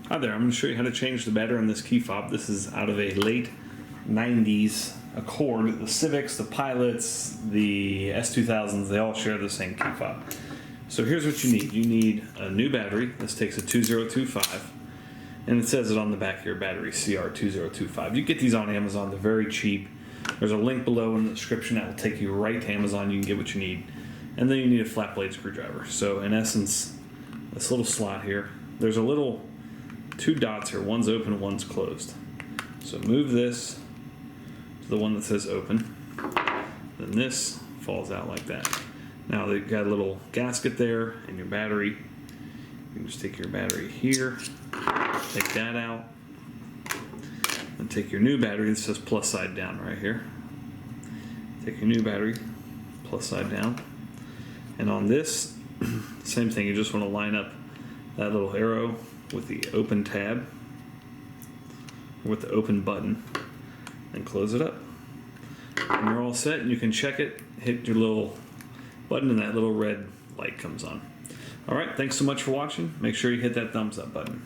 Hi there, I'm going to show you how to change the battery on this key fob. This is out of a late 90s Accord. The Civics, the Pilots, the S2000s, they all share the same key fob. So here's what you need. You need a new battery. This takes a 2025, and it says it on the back of your battery, CR2025. You get these on Amazon, they're very cheap. There's a link below in the description that will take you right to Amazon. You can get what you need. And then you need a flat blade screwdriver. So in essence, this little slot here, there's a little two dots here, one's open, one's closed. So move this to the one that says open, then this falls out like that. Now they've got a little gasket there and your battery. You can just take your battery here, take that out, and take your new battery. This says plus side down right here. Take your new battery, plus side down, and on this, same thing. You just want to line up that little arrow with the open tab, with the open button, and close it up. And you're all set, and you can check it, hit your little button, and that little red light comes on. Alright, thanks so much for watching. Make sure you hit that thumbs up button.